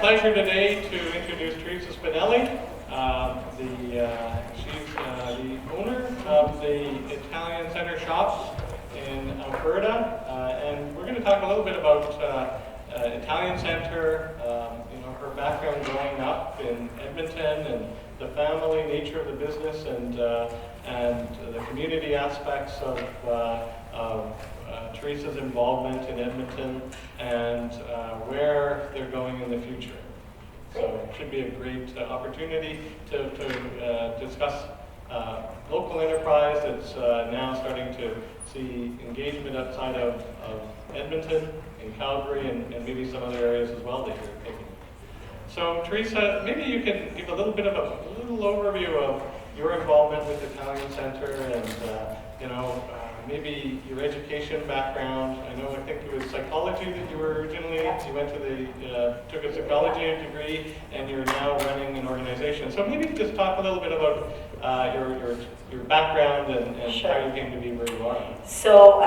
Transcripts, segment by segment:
pleasure today to introduce Teresa Spinelli. She's the owner of the Italian Center Shops in Alberta, and we're going to talk a little bit about Italian Center, her background growing up in Edmonton, and the family nature of the business, and the community aspects of Teresa's involvement in Edmonton, and where they're going in the future. So it should be a great opportunity to discuss local enterprise that's now starting to see engagement outside of Edmonton, in Calgary, and maybe some other areas as well that you're thinking. So Teresa, maybe you can give a little bit of a little overview of your involvement with Italian Center, and maybe your education background. I think it was psychology that you were originally. You went to took a psychology degree, and you're now running an organization. So maybe just talk a little bit about your background and Sure. how you came to be where you are. So,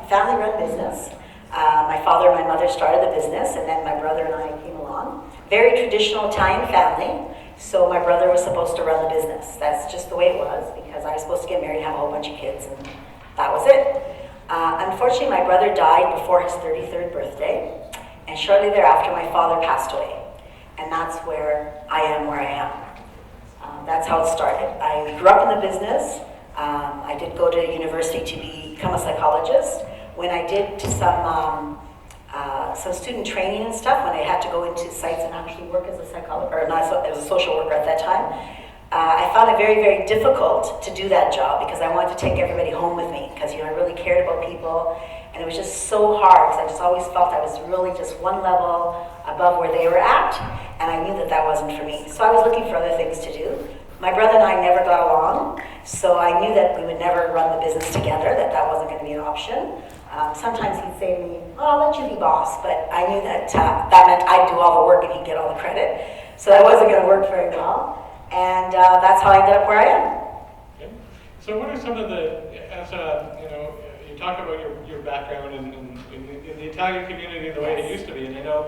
family-run business. My father and my mother started the business, and then my brother and I came along. Very traditional Italian family. So my brother was supposed to run the business. That's just the way it was, because I was supposed to get married and have a whole bunch of kids, and that was it. Unfortunately, my brother died before his 33rd birthday, and shortly thereafter, my father passed away. And that's where I am where I am. That's how it started. I grew up in the business. I did go to university to become a psychologist. When I did some student training and stuff, when I had to go into sites and actually work as a psychologist, or not as a social worker at that time, I found it very, very difficult to do that job, because I wanted to take everybody home with me, because I really cared about people, and it was just so hard, because I just always felt I was really just one level above where they were at, and I knew that that wasn't for me. So I was looking for other things to do. My brother and I never got along, so I knew that we would never run the business together, that wasn't going to be an option. Sometimes he'd say to me, "Oh, I'll let you be boss," but I knew that that meant I'd do all the work and he'd get all the credit, so that wasn't going to work very well. And that's how I ended up where I am. Okay. So what are some of you talk about your background in the Italian community the way it used to be, and I know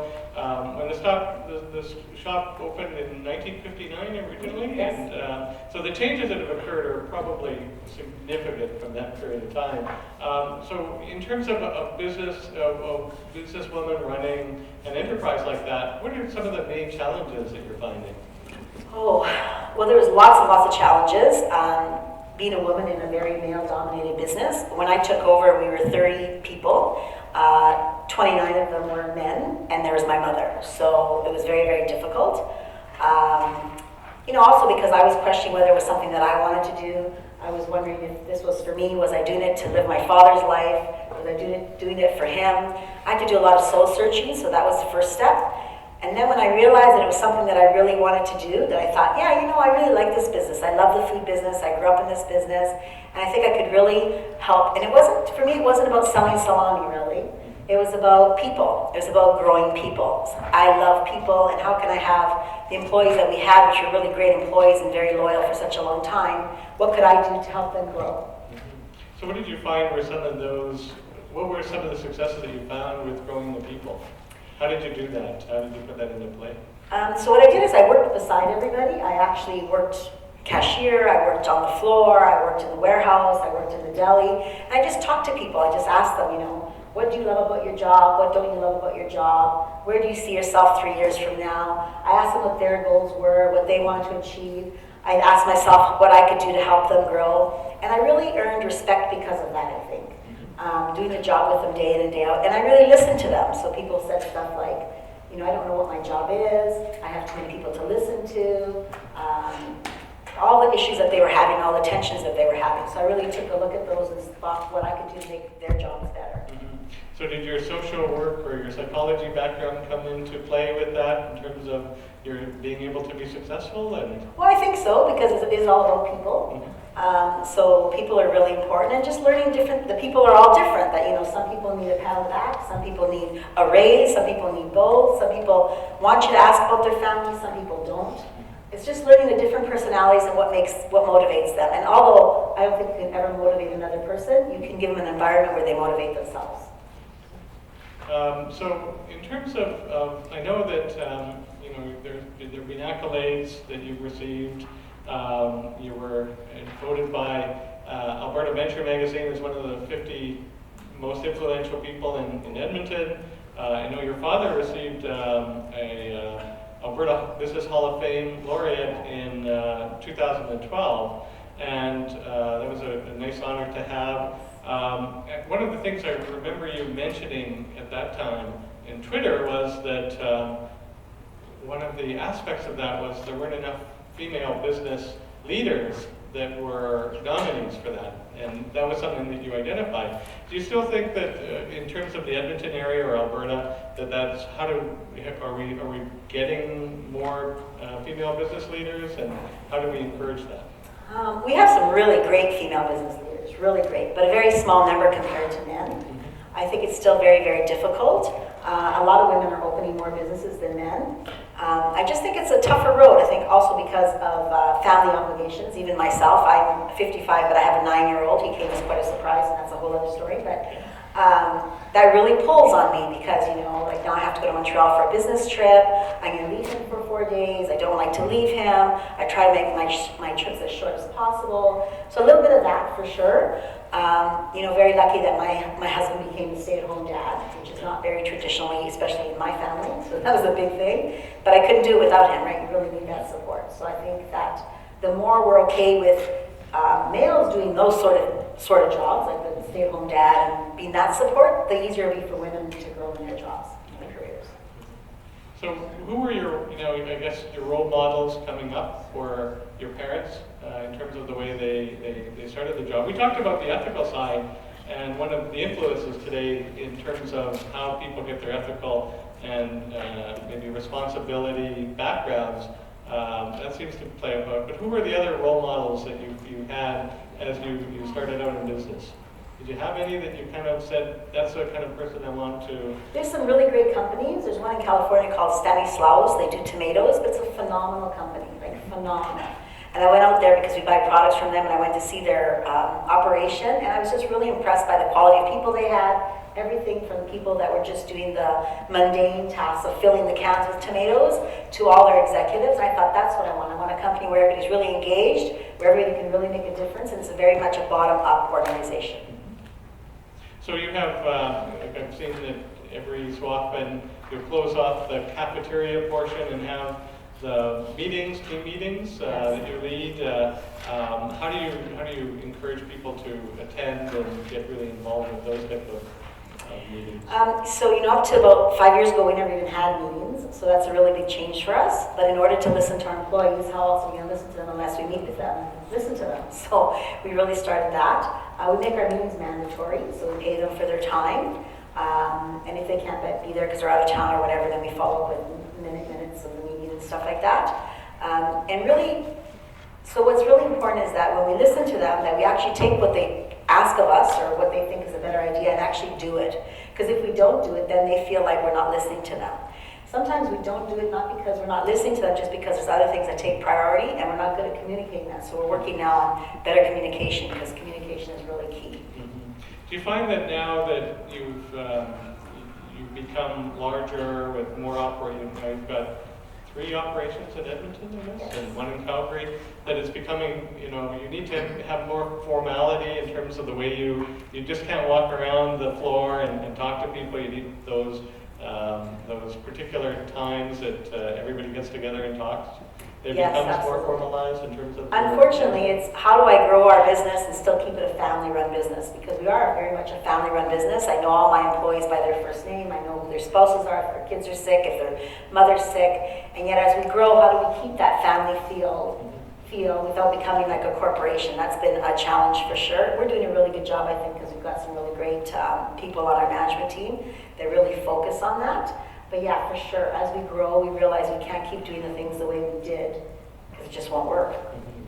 when the shop opened in 1959 originally, Yes. and so the changes that have occurred are probably significant from that period of time. So in terms of a businesswoman running an enterprise like that, what are some of the main challenges that you're finding? Oh, well, there was lots and lots of challenges. Being a woman in a very male-dominated business, when I took over, we were 30 people. 29 of them were men, and there was my mother. So it was very, very difficult. Also because I was questioning whether it was something that I wanted to do. I was wondering if this was for me. Was I doing it to live my father's life? Was I doing it for him? I had to do a lot of soul searching, so that was the first step. And then when I realized that it was something that I really wanted to do, that I thought, I really like this business. I love the food business. I grew up in this business. And I think I could really help. And it wasn't about selling salami, really. It was about people. It was about growing people. I love people, and how can I have the employees that we had, which were really great employees and very loyal for such a long time, what could I do to help them grow? So what did you find were what were some of the successes that you found with growing the people? How did you do that? How did you put that into play? So what I did is I worked beside everybody. I actually worked cashier, I worked on the floor, I worked in the warehouse, I worked in the deli, and I just talked to people. I just asked them, what do you love about your job? What don't you love about your job? Where do you see yourself 3 years from now? I asked them what their goals were, what they wanted to achieve. I asked myself what I could do to help them grow, and I really earned respect because of that, I think. Doing the job with them day in and day out, and I really listened to them. So people said stuff like, I don't know what my job is, I have too many people to listen to, all the issues that they were having, all the tensions that they were having. So I really took a look at those and thought what I could do to make their jobs better. Mm-hmm. So did your social work or your psychology background come into play with that in terms of your being able to be successful? Well, I think so, because it is all about people. Mm-hmm. So people are really important, and just learning the people are all different. That, some people need a pat on the back, some people need a raise, some people need both, some people want you to ask about their family, some people don't. It's just learning the different personalities and what motivates them. And although I don't think you can ever motivate another person, you can give them an environment where they motivate themselves. So in terms of I know that there've been accolades that you've received. You were voted by Alberta Venture magazine as one of the 50 most influential people in Edmonton. I know your father received a Alberta Business Hall of Fame laureate in 2012, and that was a nice honor to have. One of the things I remember you mentioning at that time in Twitter was that one of the aspects of that was there weren't enough female business leaders that were nominees for that, and that was something that you identified. Do you still think that in terms of the Edmonton area or Alberta, that's are we getting more female business leaders, and how do we encourage that? We have some really great female business leaders, really great, but a very small number compared to men. I think it's still very, very difficult. A lot of women are opening more businesses than men. I just think it's a tougher road, I think also because of family obligations. Even myself, I'm 55, but I have a 9-year-old. He came as quite a surprise, and that's a whole other story. But that really pulls on me because, like now I have to go to Montreal for a business trip. I'm going to leave him for 4 days. I don't like to leave him. I try to make my trips as short as possible. So a little bit of that for sure. Very lucky that my husband became a stay-at-home dad, which is not very traditionally, especially in my family. So that was a big thing. But I couldn't do it without him, right? You really need that support. So I think that the more we're okay with males doing those sort of jobs, like the stay-at-home dad, and being that support, the easier it'll be for women to grow in their jobs, in their careers. So who were your, I guess your role models coming up for your parents in terms of the way they started the job? We talked about the ethical side, and one of the influences today in terms of how people get their ethical and maybe responsibility backgrounds, that seems to play a part. But who were the other role models that you had as you started out in business? Did you have any that you kind of said, that's the kind of person I want to? There's some really great companies. There's one in California called Stanislaus. They do tomatoes, but it's a phenomenal company, like phenomenal. And I went out there because we buy products from them, and I went to see their operation, and I was just really impressed by the quality of people they had. Everything from the people that were just doing the mundane tasks of filling the cans with tomatoes to all their executives. And I thought, that's what I want. I want a company where everybody's really engaged, where everybody can really make a difference, and it's very much a bottom-up organization. So you have, I've seen that every so often you close off the cafeteria portion and have the meetings, team meetings that you lead. How do you encourage people to attend and get really involved with those type of meetings? Up to about 5 years ago, we never even had meetings, so that's a really big change for us. But in order to listen to our employees, how else are we going to listen to them unless we meet with them and listen to them? So we really started that. We make our meetings mandatory, so we pay them for their time. And if they can't be there because they're out of town or whatever, then we follow up with minutes of the meeting and stuff like that. So what's really important is that when we listen to them, that we actually take what they ask of us or what they think is a better idea and actually do it. Because if we don't do it, then they feel like we're not listening to them. Sometimes we don't do it not because we're not listening to them, just because there's other things that take priority and we're not good at communicating that. So we're working now on better communication, because communication is really key. Mm-hmm. Do you find that now that you've become larger with more operating, you've got 3 operations in Edmonton, I guess, and 1 in Calgary, that it's becoming, you need to have more formality in terms of the way you just can't walk around the floor and talk to people. You need those particular times that everybody gets together and talks. It becomes more formalized in terms of... Unfortunately, it's how do I grow our business and still keep it a family-run business? Because we are very much a family-run business. I know all my employees by their first name. I know who their spouses are, if their kids are sick, if their mother's sick. And yet as we grow, how do we keep that family feel without becoming like a corporation? That's been a challenge for sure. We're doing a really good job, I think, because we've got some really great people on our management team that really focus on that. But yeah, for sure, as we grow, we realize we can't keep doing the things the way we did, because it just won't work. Mm-hmm.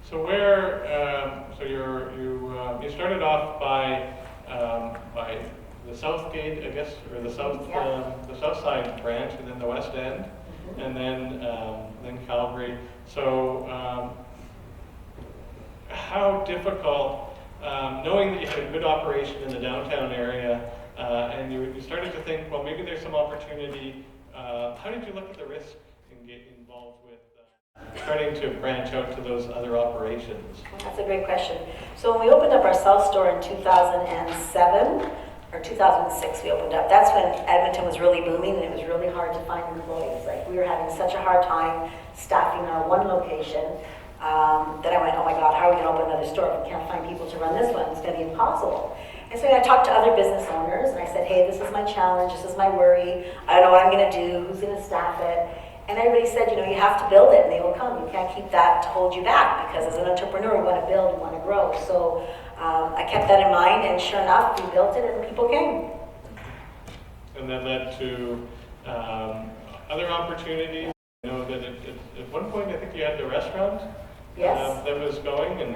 So you started off by the South Gate, I guess, or the South Side branch, and then the West End, mm-hmm. and then Calgary. So how difficult, knowing that you had a good operation in the downtown area, and you started to think, well, maybe there's some opportunity how did you look at the risk and get involved with starting to branch out to those other operations? That's a great question. So when we opened up our South store in 2007, or 2006 we opened up, that's when Edmonton was really booming and it was really hard to find employees. Like we were having such a hard time staffing our one location that I went, oh my God, how are we going to open another store if we can't find people to run this one? It's going to be impossible. And so I talked to other business owners and I said, hey, this is my challenge, this is my worry, I don't know what I'm going to do, who's going to staff it? And everybody said, you know, you have to build it and they will come. You can't keep that to hold you back because as an entrepreneur, we want to build, we want to grow. So I kept that in mind and sure enough, we built it and people came. And that led to other opportunities. I know that at one point, I think you had the restaurant that was going and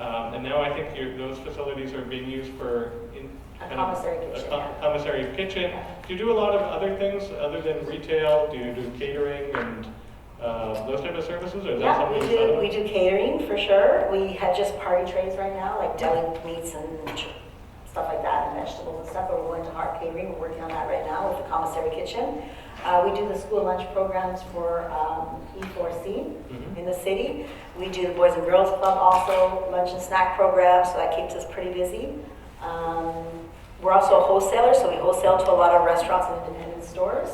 and now I think those facilities are being used for a commissary kitchen. Commissary kitchen. Do you do a lot of other things other than retail? Do you do catering and those type of services? Or is that something we do catering for sure. We have just party trays right now, like deli meats and stuff like that, and vegetables and stuff. But we're going to Heart Catering. We're working on that right now with the commissary kitchen. We do the school lunch programs for E4C in the city. We do the Boys and Girls Club also, lunch and snack programs, so that keeps us pretty busy. We're also a wholesaler, so we wholesale to a lot of restaurants and independent stores.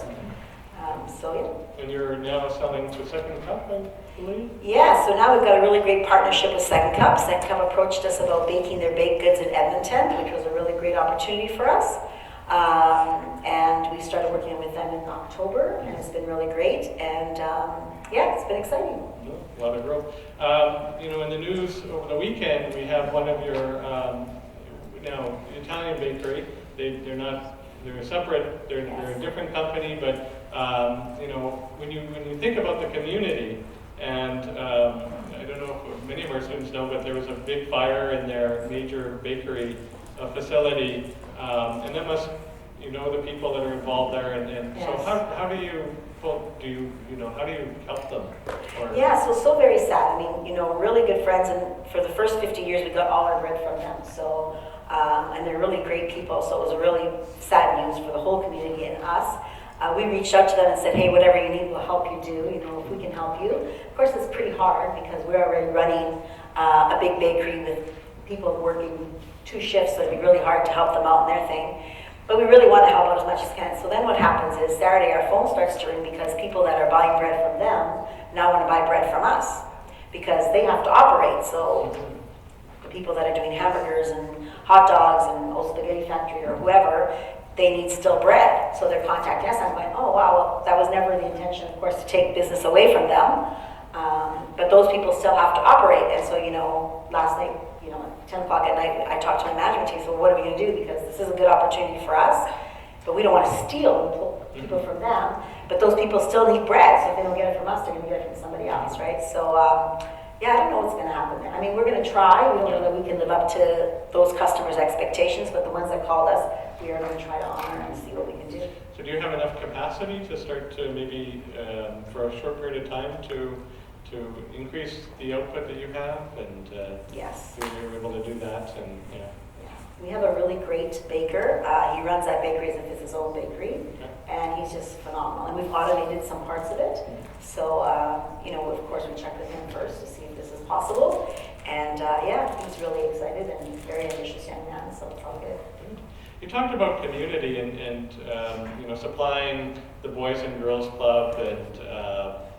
So yeah. And you're now selling to Second Cup, I believe? Yeah, so now we've got a really great partnership with Second Cup. Second Cup approached us about baking their baked goods in Edmonton, which was a really great opportunity for us. And we started working with them in October, and it's been really great. And yeah, it's been exciting. A lot of growth. You know, in the news over the weekend, we have one of your now Italian bakery. They're separate. They're a different company, but you know, when you think about the community, and I don't know if many of our students know, but there was a big fire in their major bakery facility, and that must, you know, the people that are involved there, and yes. So how do you how do you help them? Yeah, so very sad. I mean, you know, really good friends, and for the first 50 years we got all our bread from them. So and they're really great people. So it was a really sad news for the whole community and us. We reached out to them and said, hey, whatever you need, we'll help you do, you know, if we can help you. Of course, it's pretty hard because we're already running a big bakery with people working 2 shifts, so it'd be really hard to help them out in their thing. But we really want to help out as much as we can. So then what happens is Saturday our phone starts to ring because people that are buying bread from them now want to buy bread from us because they have to operate. So the people that are doing hamburgers and hot dogs and Old Spaghetti Factory or whoever, they need still bread. So they're contacting us. I'm going, oh wow, well, that was never the intention, of course, to take business away from them. But those people still have to operate. And so, you know, last night, you know, at 10 o'clock at night, I talked to my management team, so what are we going to do? Because this is a good opportunity for us, but we don't want to steal people from them. But those people still need bread, so if they don't get it from us, they're going to get it from somebody else, right? So, yeah, I don't know what's going to happen there. I mean, we're going to try. We don't know that we can live up to those customers' expectations, but the ones that called us, we are going to try to honor and see what we can do. So do you have enough capacity to start to maybe, for a short period of time, to increase the output that you have? And yes, you're able to do that, and yeah. We have a really great baker. He runs that bakery as if it's his own bakery, and he's just phenomenal. And we've automated some parts of it. So, you know, of course, we check with him first to see if this is possible. And yeah, he's really excited and very ambitious young man, so it's all good. You talked about community and you know, supplying the Boys and Girls Club and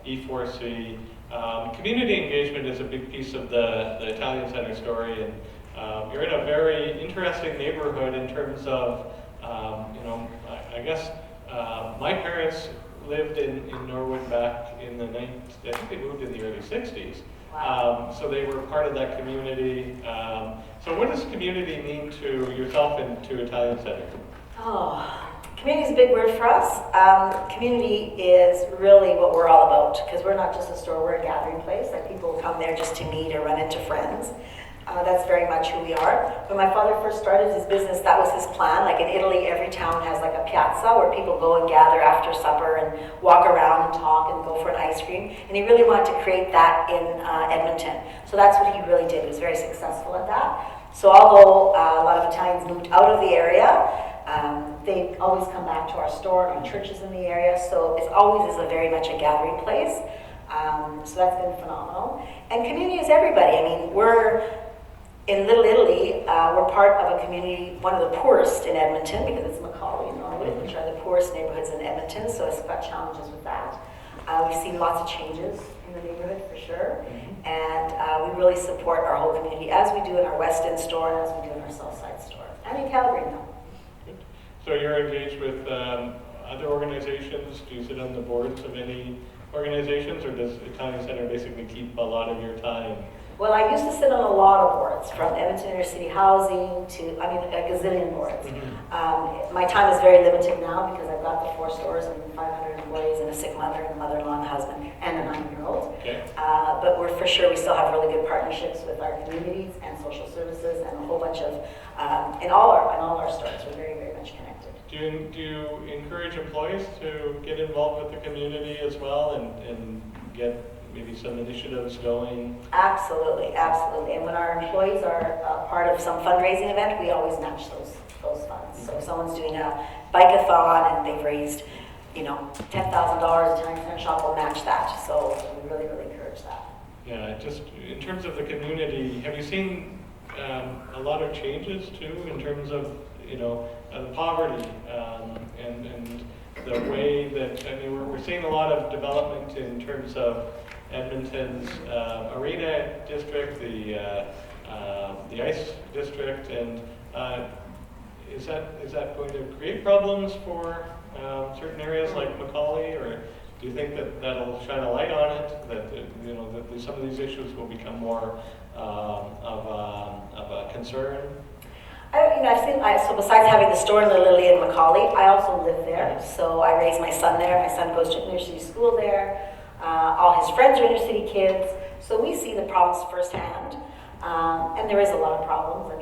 E4C. Community engagement is a big piece of the Italian Center story, and you're in a very interesting neighborhood in terms of, you know, I guess my parents lived in Norwood back in the I think they moved in the early 60s. Wow. So they were part of that community. So what does community mean to yourself and to Italian Center? Oh, community is a big word for us. Community is really what we're all about, because we're not just a store, we're a gathering place. Like, people come there just to meet or run into friends. That's very much who we are. When my father first started his business, that was his plan. Like, in Italy, every town has like a piazza where people go and gather after supper and walk around and talk and go for an ice cream. And he really wanted to create that in Edmonton. So that's what he really did. He was very successful at that. So although a lot of Italians moved out of the area, They always come back to our store and our churches in the area, so it's always is a very much a gathering place. So that's been phenomenal. And community is everybody. I mean, we're in Little Italy, we're part of a community, one of the poorest in Edmonton, because it's Macaulay and Norwood, which are the poorest neighborhoods in Edmonton, so it's got challenges with that. We've seen lots of changes in the neighborhood for sure, and we really support our whole community, as we do in our West End store and as we do in our South Side store, and in Calgary now. Good. So you're engaged with other organizations? Do you sit on the boards of any organizations, or does Italian Centre basically keep a lot of your time? Well, I used to sit on a lot of boards, from Edmonton Inner City Housing to, a gazillion boards. My time is very limited now because I've got the 4 stores and 500 employees and a sick mother and a mother-in-law and a husband and a 9-year-old. Okay. But we're for sure, we still have really good partnerships with our communities and social services and a whole bunch of, in all our stores, we're very, very much connected. Do you encourage employees to get involved with the community as well and get maybe some initiatives going? Absolutely, absolutely. And when our employees are part of some fundraising event, we always match those funds. So if someone's doing a bike-a-thon and they've raised, $10,000, Italian Centre Shop will match that. So we really, really encourage that. Yeah, just in terms of the community, have you seen a lot of changes too in terms of, the poverty and the way that, we're seeing a lot of development in terms of Edmonton's Arena District, the Ice District, and is that going to create problems for certain areas like Macaulay, or do you think that that'll shine a light on it, that some of these issues will become more of a concern? So besides having the store in Little Italy and Macaulay, I also live there. So I raise my son there. My son goes to inner city school there. All his friends are inner city kids. So we see the problems firsthand. And there is a lot of problems.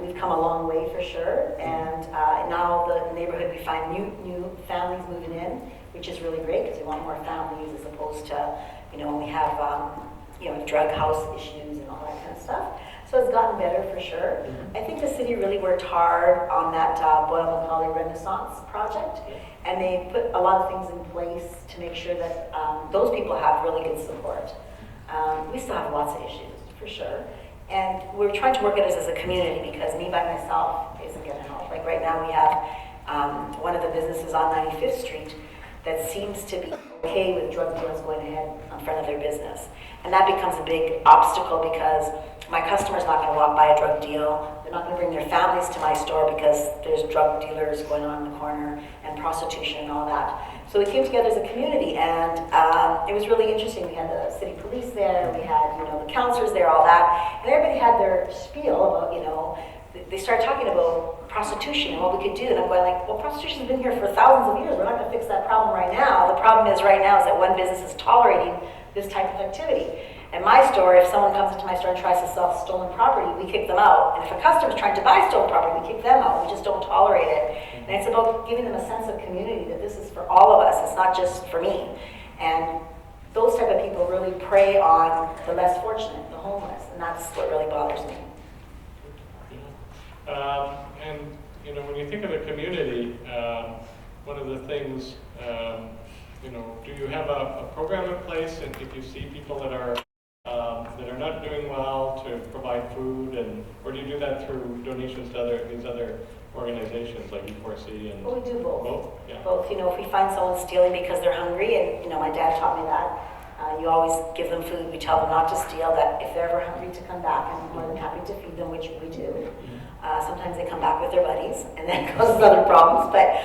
We've come a long way for sure. And now the neighborhood, we find new families moving in, which is really great because we want more families as opposed to, when we have, drug house issues and all that kind of stuff. So it's gotten better for sure. I think the city really worked hard on that Boyle Macaulay Renaissance project, and they put a lot of things in place to make sure that those people have really good support. We still have lots of issues, for sure. And we're trying to work at it as a community because me by myself isn't going to help. Like right now we have one of the businesses on 95th Street that seems to be okay with drug deals going ahead in front of their business. And that becomes a big obstacle because my customer's not going to walk by a drug deal. They're not going to bring their families to my store because there's drug dealers going on in the corner and prostitution and all that. So we came together as a community, and it was really interesting. We had the city police there, we had the counselors there, all that, and everybody had their spiel about they started talking about prostitution and what we could do, and I'm going like, well, prostitution's been here for thousands of years. We're not going to fix that problem right now. The problem is right now is that one business is tolerating this type of activity. In my store, if someone comes into my store and tries to sell stolen property, we kick them out. And if a customer's trying to buy stolen property, we kick them out. We just don't tolerate it. And it's about giving them a sense of community, that this is for all of us. It's not just for me. And those type of people really prey on the less fortunate, the homeless. And that's what really bothers me. And when you think of the community, one of the things, do you have a program in place, and if you see people that are not doing well, to provide food, or do you do that through donations to these other organizations like E4C and? Well, we do both. Both, yeah. Both. If we find someone stealing because they're hungry, and my dad taught me that. You always give them food. We tell them not to steal, that if they're ever hungry to come back, I'm more than happy to feed them, which we do. Sometimes they come back with their buddies, and that causes other problems, but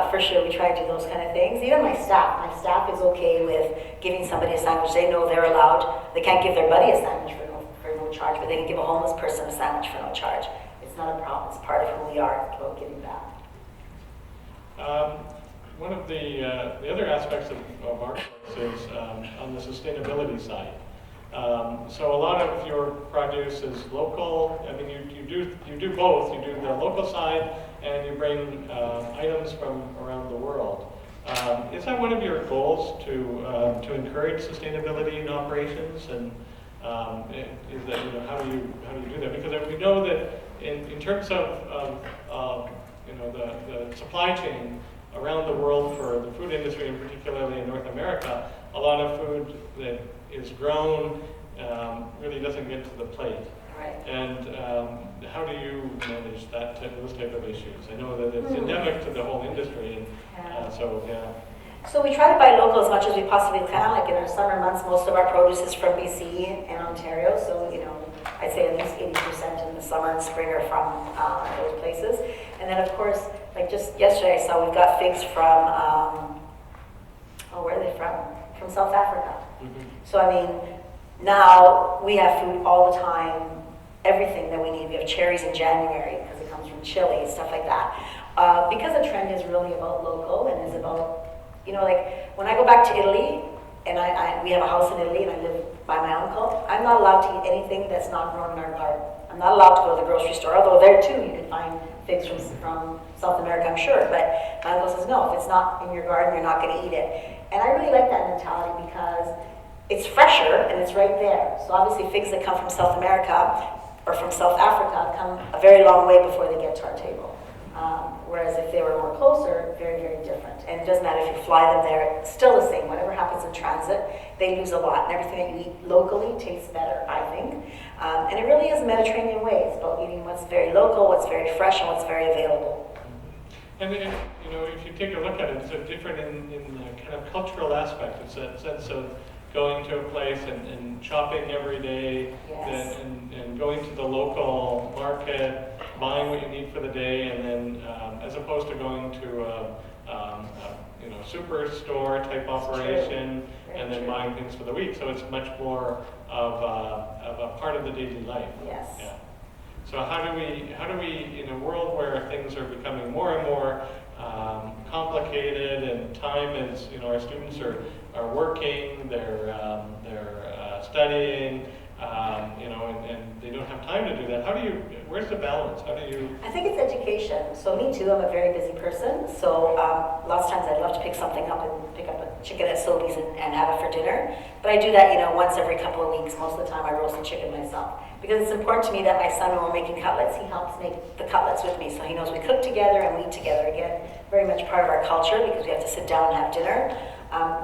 for sure we try to do those kind of things. Even my staff is okay with giving somebody a sandwich. They know they're allowed. They can't give their buddy a sandwich for no charge, but they can give a homeless person a sandwich for no charge. It's not a problem. It's part of who we are, about giving back. One of the other aspects of our course is on the sustainability side. So a lot of your produce is local. You do both. You do the local side, and you bring items from around the world. Is that one of your goals to encourage sustainability in operations? And is that how do you do that? Because we know that in terms of the supply chain around the world for the food industry, and particularly in North America, a lot of food that is grown really doesn't get to the plate. Right. And how do you manage those type of issues? I know that it's endemic to the whole industry, and So we try to buy local as much as we possibly can. Like in our summer months, most of our produce is from BC and Ontario. So, I'd say at least 80% in the summer and spring are from those places. And then, of course, like just yesterday, I saw we've got figs from, where are they from? From South Africa. Mm-hmm. So, I mean, now we have food all the time, everything that we need. We have cherries in January because it comes from Chile, stuff like that. Because the trend is really about local and is about, like when I go back to Italy, and we have a house in Italy and I live by my uncle, I'm not allowed to eat anything that's not grown in our garden. I'm not allowed to go to the grocery store, although there too you can find figs from South America, I'm sure. But my uncle says, no, if it's not in your garden, you're not going to eat it. And I really like that mentality because it's fresher and it's right there. So obviously figs that come from South America or from South Africa come a very long way before they get to our table. Whereas if they were more closer, very, very different. And it doesn't matter if you fly them there, it's still the same. Whatever happens in transit, they lose a lot. And everything that you eat locally tastes better, I think. And it really is a Mediterranean way. It's about eating what's very local, what's very fresh, and what's very available. And then, if you take a look at it, it's so different in the kind of cultural aspect. It's a sense of going to a place and shopping every day, Yes. and going to the local market, buying what you need for the day, and then as opposed to going to a superstore type operation and then buying things for the week. So it's much more of a part of the daily life. Yes. Yeah. So how do we in a world where things are becoming more and more complicated, and time is, our students are working, they're studying, and they don't have time to do that. Where's the balance? I think it's education. So me too, I'm a very busy person. So lots of times I'd love to pick something up and pick up a chicken at Sobeys and have it for dinner. But I do that, once every couple of weeks. Most of the time I roast the chicken myself. Because it's important to me that my son, when we're making cutlets, he helps make the cutlets with me. So he knows we cook together and we eat together. Again, very much part of our culture because we have to sit down and have dinner.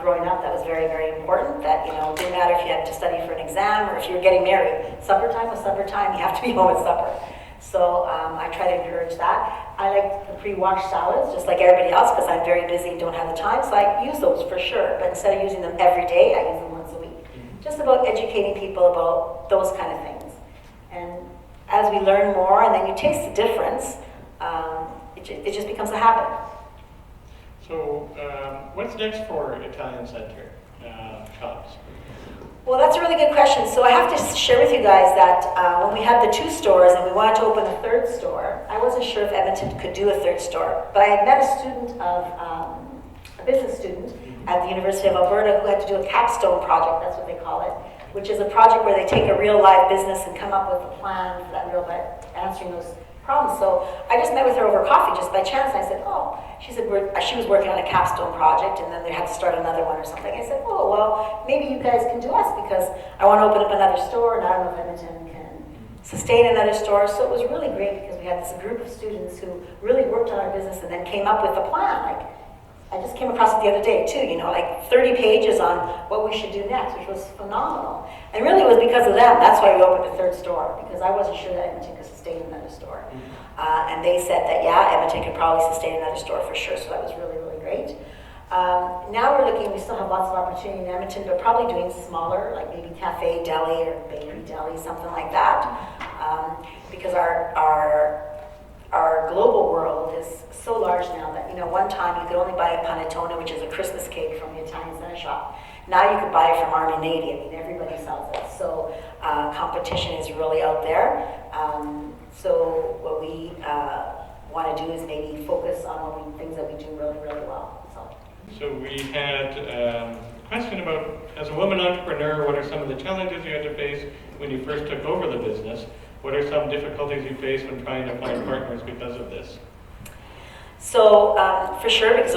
Growing up, that was very, very important. That, it didn't matter if you had to study for an exam or if you were getting married. Supper time was supper time. You have to be home at supper. So I try to encourage that. I like the pre-washed salads, just like everybody else, because I'm very busy and don't have the time. So I use those for sure. But instead of using them every day, I use them once a week. Just about educating people about those kind of things. And as we learn more, and then you taste the difference, it just becomes a habit. So what's next for Italian Center shops? Well, that's a really good question. So I have to share with you guys that when we had the 2 stores and we wanted to open a 3rd store, I wasn't sure if Edmonton could do a 3rd store. But I had met a business student at the University of Alberta who had to do a capstone project, that's what they call it, which is a project where they take a real live business and come up with a plan for that real life, answering those problems. So I just met with her over coffee just by chance, and I said, she said she was working on a capstone project and then they had to start another one or something. I said, well, maybe you guys can do us because I want to open up another store and I don't know if Edmonton can sustain another store. So it was really great because we had this group of students who really worked on our business and then came up with a plan. Like, I just came across it the other day too, like 30 pages on what we should do next, which was phenomenal. And really it was because of them. That's why we opened a 3rd store, because I wasn't sure that Edmonton could sustain another store. And they said that, Edmonton could probably sustain another store for sure, so that was really, really great. Now we're looking, we still have lots of opportunity in Edmonton, but probably doing smaller, like maybe cafe deli or bakery deli, something like that. Because our global world is so large now that, one time you could only buy a panettone, which is a Christmas cake from the Italian Center shop. Now you can buy it from Army-Navy. Everybody sells it. So competition is really out there. So what we want to do is maybe focus on things that we do really, really well. So we had a question about, as a woman entrepreneur, what are some of the challenges you had to face when you first took over the business? What are some difficulties you face when trying to find partners because of this? So for sure, because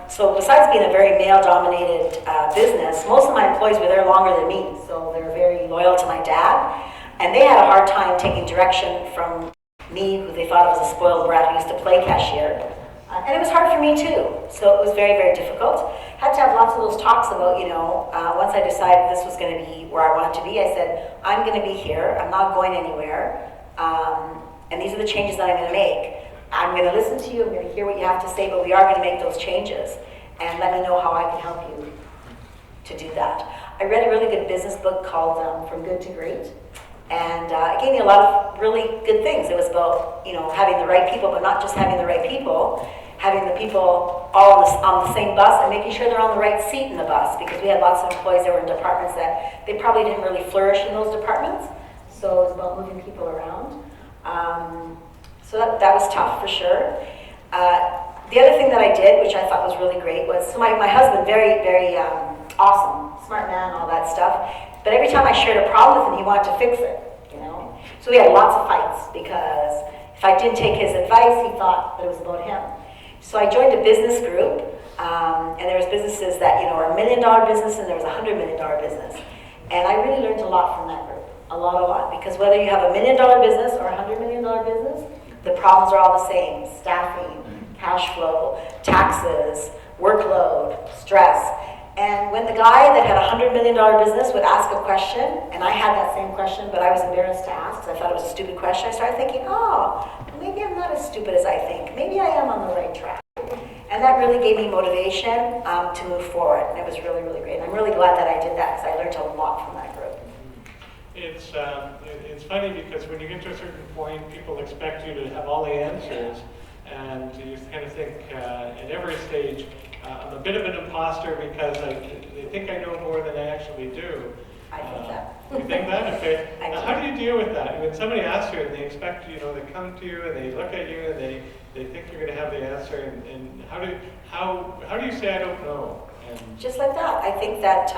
so besides being a very male-dominated business, most of my employees were there longer than me, so they're very loyal to my dad, and they had a hard time taking direction from me, who they thought I was a spoiled brat who used to play cashier. And it was hard for me too, so it was very, very difficult. Had to have lots of those talks about, once I decided this was going to be where I wanted to be, I said, I'm going to be here, I'm not going anywhere, and these are the changes that I'm going to make. I'm going to listen to you, I'm going to hear what you have to say, but we are going to make those changes, and let me know how I can help you to do that. I read a really good business book called From Good to Great, and it gave me a lot of really good things. It was about, having the right people, but not just having the right people, having the people all on the same bus and making sure they're on the right seat in the bus, because we had lots of employees that were in departments that they probably didn't really flourish in those departments. So it was about moving people around. So that was tough for sure. The other thing that I did, which I thought was really great, was, so my husband, very, very awesome, smart man, all that stuff, but every time I shared a problem with him, he wanted to fix it, So we had lots of fights, because if I didn't take his advice, he thought that it was about him. So I joined a business group, and there was businesses that, are $1 million business, and there was a $100 million business. And I really learned a lot from that group, a lot, because whether you have a $1 million business or a $100 million business, the problems are all the same: staffing, cash flow, taxes, workload, stress. And when the guy that had a $100 million business would ask a question, and I had that same question, but I was embarrassed to ask because I thought it was a stupid question, I started thinking, maybe I'm not as stupid as I think. Maybe I am on the right track. And that really gave me motivation to move forward, and it was really, really great. And I'm really glad that I did that, because I learned a lot from that group. It's funny, because when you get to a certain point, people expect you to have all the answers, and you kind of think at every stage, I'm a bit of an imposter because they think I know more than I actually do. I think that. You think that? Okay. I do. How do you deal with that? When somebody asks you and they expect, they come to you and they look at you and they think you're going to have the answer, and how do you say I don't know? And just like that. I think that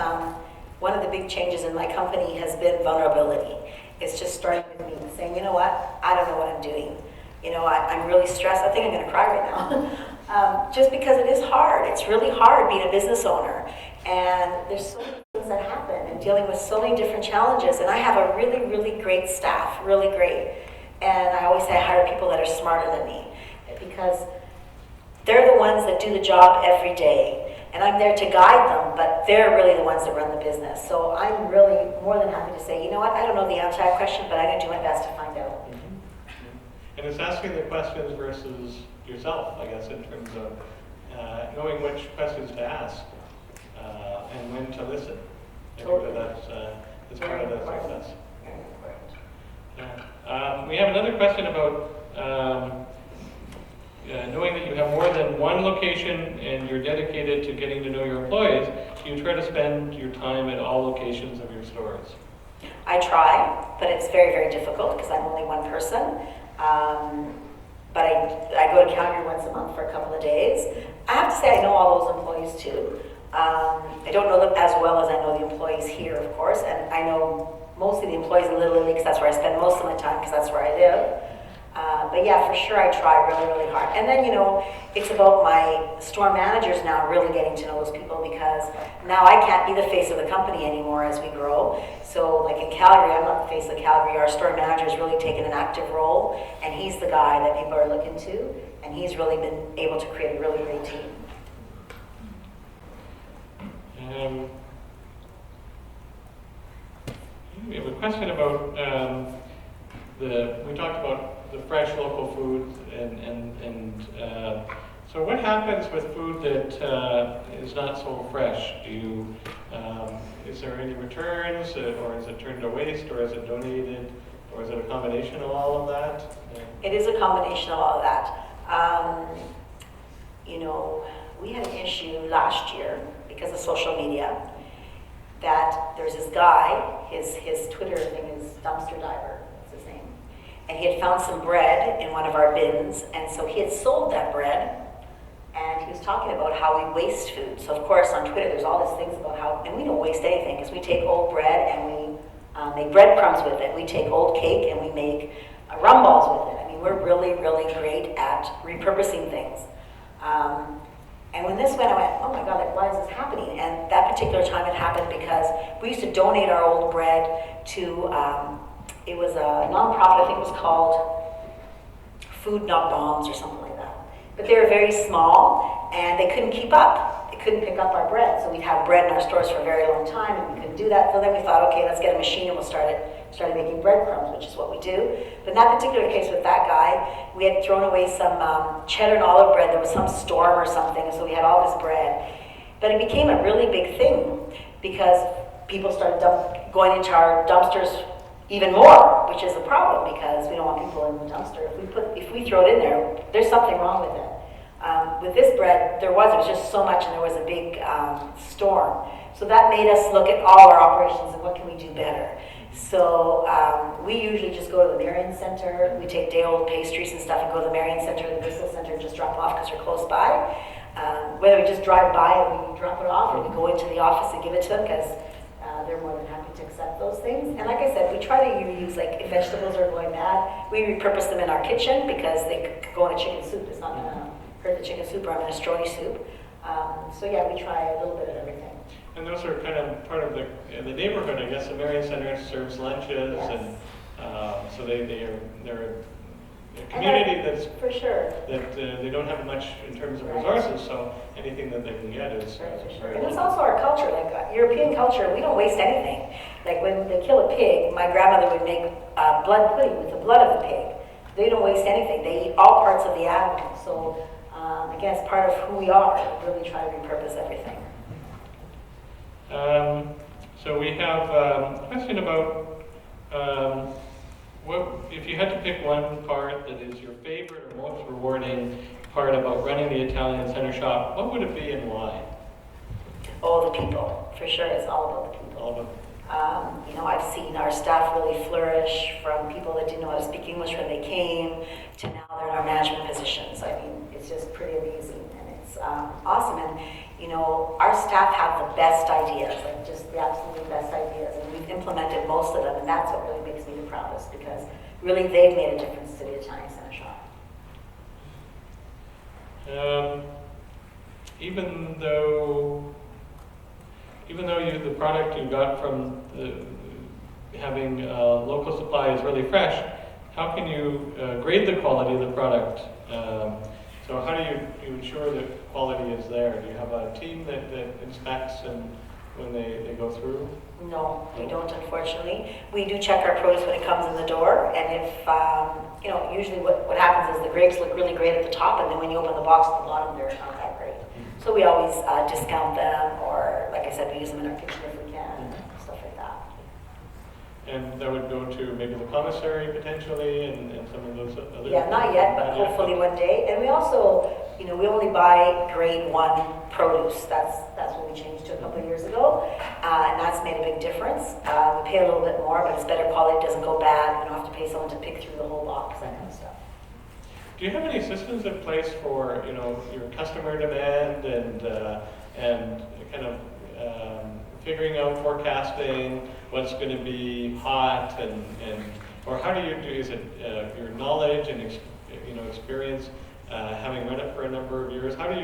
one of the big changes in my company has been vulnerability. It's just starting with me saying, you know what, I don't know what I'm doing. I'm really stressed. I think I'm going to cry right now. Just because it is hard. It's really hard being a business owner. And there's so many things that happen, and dealing with so many different challenges. And I have a really, really great staff, really great. And I always say I hire people that are smarter than me, because they're the ones that do the job every day. And I'm there to guide them, but they're really the ones that run the business. So I'm really more than happy to say, you know what, I don't know the answer to that question, but I'm going to do my best to find out. And it's asking the questions versus yourself, I guess, in terms of knowing which questions to ask and when to listen. Totally. That's part of that success. We have another question about knowing that you have more than one location and you're dedicated to getting to know your employees. Do you try to spend your time at all locations of your stores? I try, but it's very, very difficult because I'm only one person. But I go to Calgary once a month for a couple of days. I have to say I know all those employees too. I don't know them as well as I know the employees here, of course, and I know most of the employees in Little Italy because that's where I spend most of my time, because that's where I live. But yeah, for sure I try really, really hard. And then, it's about my store managers now really getting to know those people, because now I can't be the face of the company anymore as we grow. So like in Calgary, I'm not the face of Calgary. Our store manager has really taken an active role, and he's the guy that people are looking to, and he's really been able to create a really great team. We have a question about we talked about the fresh local food, and so what happens with food that is not so fresh? Is there any returns, or is it turned to waste, or is it donated, or is it a combination of all of that? It is a combination of all of that. We had an issue last year because of social media, that there's this guy, his Twitter thing is Dumpster Diver, that's his name. And he had found some bread in one of our bins, and so he had sold that bread, and he was talking about how we waste food. So of course on Twitter there's all these things about how, and we don't waste anything, because we take old bread and we make breadcrumbs with it. We take old cake and we make rum balls with it. I mean, we're really, really great at repurposing things. And when this went, I went, oh my God, like, why is this happening? And that particular time it happened because we used to donate our old bread to, it was a nonprofit, I think it was called food not bombs or something like that. But they were very small, and they couldn't keep up. They couldn't pick up our bread. So we'd have bread in our stores for a very long time, and we couldn't do that. So then we thought, okay, let's get a machine, and we'll started making breadcrumbs, which is what we do. But in that particular case with that guy, we had thrown away some cheddar and olive bread. There was some storm or something, so we had all this bread. But it became a really big thing because people started going into our dumpsters even more, which is a problem because we don't want people in the dumpster. If we throw it in there, there's something wrong with it. With this bread, it was just so much, and there was a big storm. So that made us look at all our operations and what can we do better. So we usually just go to the Marion Center. We take day-old pastries and stuff and go to the Marion Center or the Bristol Center and just drop them off because they're close by. Whether we just drive by and we drop it off, or we go into the office and give it to them because they're more than happy to accept those things. And like I said, we try to use, like, if vegetables are going bad, we repurpose them in our kitchen because they could go in a chicken soup. It's not going to hurt the chicken soup or a minestrone soup. So yeah, we try a little bit of everything. And those are kind of part of the neighborhood, I guess. The Marion Center serves lunches, Yes. and so they're a community that's for sure. that they don't have much in terms of Right. resources. So anything that they can get is Right, for sure. very And it's welcome. also our culture, like European culture, we don't waste anything. Like when they kill a pig, my grandmother would make blood pudding with the blood of the pig. They don't waste anything. They eat all parts of the animal. So again, it's part of who we are. We really try to repurpose everything. So we have a question about what if you had to pick one part that is your favorite or most rewarding part about running the Italian Center shop, what would it be and why? Oh, the people. For sure, it's all about the people. All of it. I've seen our staff really flourish from people that didn't know how to speak English when they came to now they're in our management positions. I mean, it's just pretty amazing, and it's awesome. And, our staff have the best ideas, like just the absolutely best ideas, and we've implemented most of them, and that's what really makes me the proudest because really they've made a difference to the Italian Center shop. Even though the product you got from having local supply is really fresh, how can you grade the quality of the product? So how do you ensure that quality is there? Do you have a team that inspects and when they go through? No, we don't, unfortunately. We do check our produce when it comes in the door, and if, usually what happens is the grapes look really great at the top, and then when you open the box at the bottom, they're not that great. So we always discount them, or like I said, we use them in our kitchen if we can, stuff like that. And that would go to maybe the commissary potentially and some of those other... Yeah, not yet, but hopefully one day. And we also, we only buy grade 1 produce. That's what we changed to a couple of years ago, and that's made a big difference. We pay a little bit more, but it's better quality. It doesn't go bad. We don't have to pay someone to pick through the whole box, that kind of stuff. Do you have any systems in place for your customer demand and kind of figuring out forecasting what's going to be hot and or how do you do? Is it your knowledge and experience having run it for a number of years? How do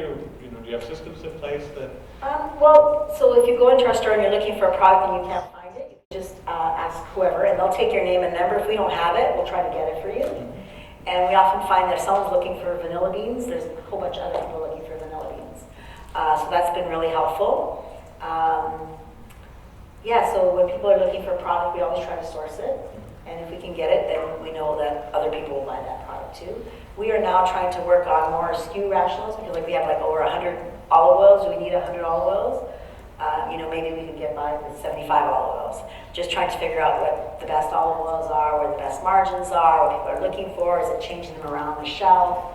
do you have systems in place that? So if you go into our store and you're looking for a product and you can't find it, you just ask whoever, and they'll take your name and number. If we don't have it, we'll try to get it for you. Mm-hmm. And we often find that if someone's looking for vanilla beans, there's a whole bunch of other people looking for vanilla beans. So that's been really helpful. So when people are looking for a product, we always try to source it. And if we can get it, then we know that other people will buy that product too. We are now trying to work on more SKU rationals because we have over 100 olive oils. Do we need 100 olive oils? Maybe we can get by with 75 olive oils. Just trying to figure out what the best olive oils are, where the best margins are, what people are looking for. Is it changing them around the shelf?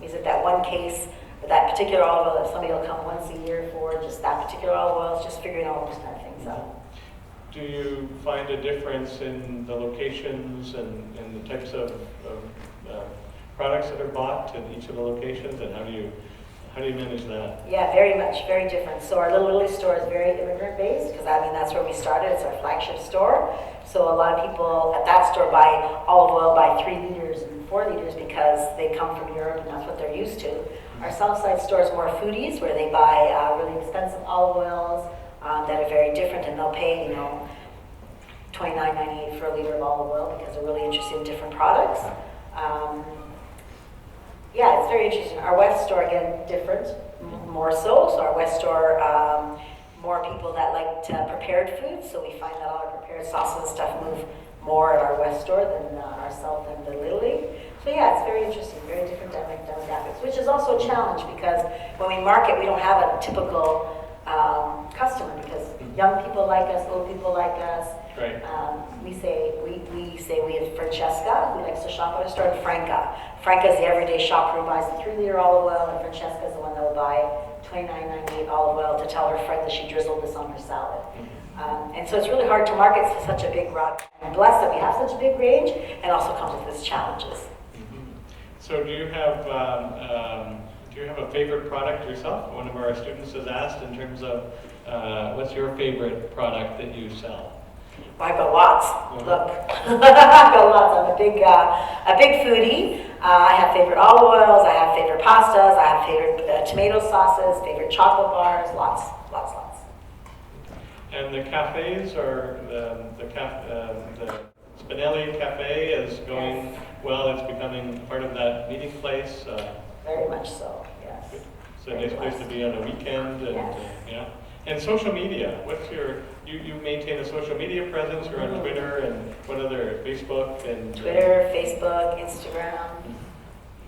Is it that one case, that particular olive oil that somebody will come once a year for, just that particular olive oil? It's just figuring all those kind of things out. Do you find a difference in the locations and the types of products that are bought in each of the locations, and how do you manage that? Yeah, very much, very different. So our Little Italy store is very immigrant-based because that's where we started. It's our flagship store. So a lot of people at that store buy olive oil by 3 liters and 4 liters because they come from Europe and that's what they're used to. Our Southside store is more foodies where they buy really expensive olive oils that are very different, and they'll pay, $29.98 for a liter of olive oil because they're really interested in different products. Yeah, it's very interesting. Our West store, again, different, more so. So our West store, more people that like prepared foods. So we find that all our prepared sauces and stuff move more at our West store than our South and the Little League. So yeah, it's very interesting, very different demographics, which is also a challenge because when we market, we don't have a typical customer because young people like us, old people like us. Right. We say we have Francesca, who likes to shop at a store, and Franca. Franca is the everyday shopper who buys the 3-liter olive oil, and Francesca is the one that will buy $29.98 olive oil to tell her friend that she drizzled this on her salad. And so it's really hard to market to such a big broad. I'm blessed that we have such a big range, and also comes with its challenges. So do you have a favorite product yourself? One of our students has asked in terms of what's your favorite product that you sell? Well, I've got lots. Look, I've got lots. I'm a big foodie. I have favorite olive oils. I have favorite pastas. I have favorite tomato sauces. Favorite chocolate bars. Lots. And the cafes, or the Spinelli Cafe is going well. It's becoming part of that meeting place. Very much so. Yes. It's a nice place to be on a weekend. And, yes. Yeah. And social media. What's you maintain a social media presence? You're on Twitter and what other, Facebook and Twitter, Facebook, Instagram,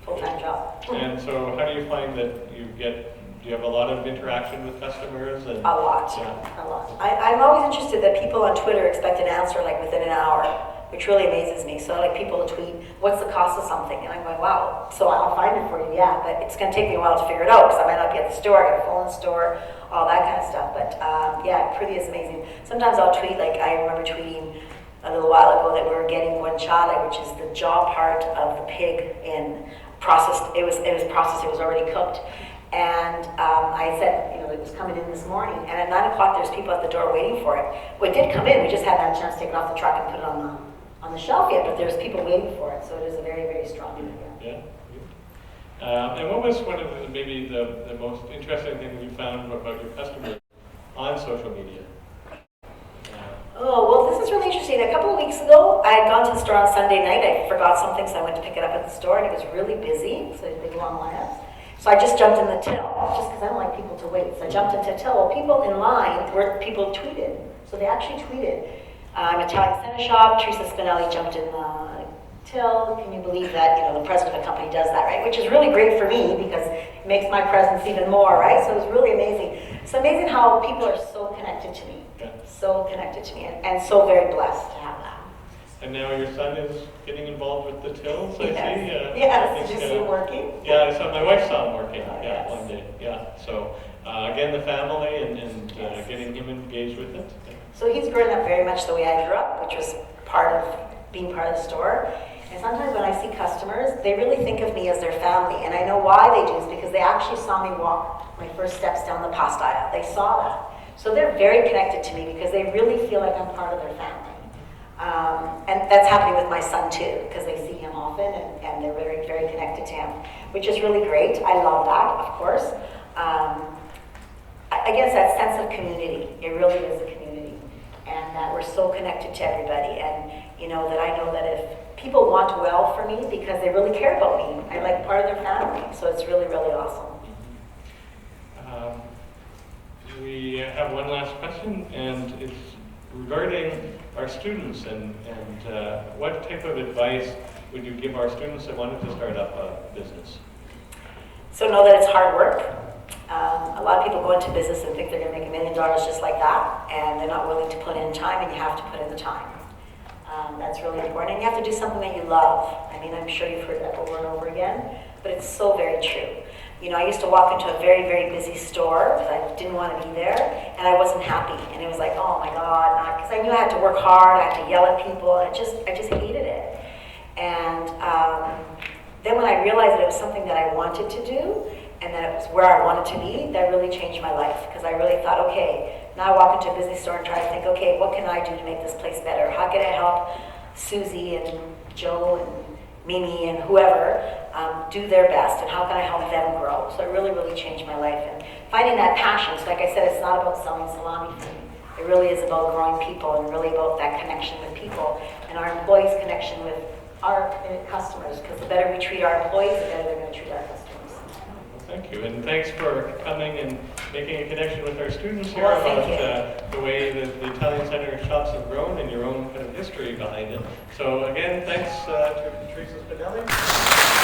full-time job. And so how do you find that do you have a lot of interaction with customers? And, a lot. Yeah. A lot. I'm always interested that people on Twitter expect an answer like within an hour, which really amazes me. So like people will tweet, what's the cost of something? And I'm going, wow. So I'll find it for you, yeah, but it's going to take me a while to figure it out because I might not be at the store, I got a phone in the store, all that kind of stuff. But yeah, pretty is amazing. Sometimes I'll tweet, like I remember tweeting a little while ago that we were getting guanciale, which is the jaw part of the pig in processed. It was processed, it was already cooked. And I said, it was coming in this morning. And at 9 o'clock, there's people at the door waiting for it. Well, it did come in. We just hadn't had a chance to take it off the truck and put it on the shelf yet. But there's people waiting for it. So it is a very, very strong demand. Yeah. And what was one of maybe the most interesting thing you found about your customers on social media? Oh, well, this is really interesting. A couple of weeks ago, I had gone to the store on Sunday night. I forgot something, so I went to pick it up at the store, and it was really busy. So there's big long lineups. So I just jumped in the till, just because I don't like people to wait. So I jumped into the till. Well, people in line were people tweeted. So they actually tweeted. Italian Center Shop, Teresa Spinelli jumped in the till. Can you believe that, the president of a company does that, right? Which is really great for me because it makes my presence even more, right? So it was really amazing. It's amazing how people are so connected to me. Yeah. So connected to me and so very blessed to have that. And now your son is getting involved with the tills, I Yes. see. Yes, did you see him working? Yeah, I saw my wife saw him working. Yes. One day. Yeah. So again, the family and Yes. getting him engaged with it. So he's grown up very much the way I grew up, which was part of being part of the store. And sometimes when I see customers, they really think of me as their family. And I know why they do is because they actually saw me walk my first steps down the pasta aisle. They saw that. So they're very connected to me because they really feel like I'm part of their family. And that's happening with my son too, because they see him often and they're very, very connected to him, which is really great. I love that, of course. I guess that sense of community, it really is a community. And that we're so connected to everybody. And that I know that if people want well for me because they really care about me, I'm like part of their family. So it's really, really awesome. We have one last question, and it's regarding our students and what type of advice would you give our students that wanted to start up a business? So know that it's hard work. A lot of people go into business and think they're going to make $1 million just like that, and they're not willing to put in time, and you have to put in the time. That's really important, and you have to do something that you love. I mean, I'm sure you've heard that over and over again, but it's so very true. I used to walk into a very, very busy store because I didn't want to be there, and I wasn't happy. And it was like, oh my God, because I knew I had to work hard, I had to yell at people, and I just hated it. And then when I realized that it was something that I wanted to do, and that it was where I wanted to be, that really changed my life. Because I really thought, okay, now I walk into a busy store and try to think, okay, what can I do to make this place better? How can I help Susie and Joe and Mimi and whoever do their best, and how can I help them grow? So it really, really changed my life. And finding that passion, so like I said, it's not about selling salami food. It really is about growing people and really about that connection with people and our employees' connection with our customers, because the better we treat our employees, the better they're going to treat our customers. Thank you, and thanks for coming and making a connection with our students here Well, thank about the way that the Italian Center shops have grown and your own kind of history behind it. So again, thanks to Teresa Spinelli.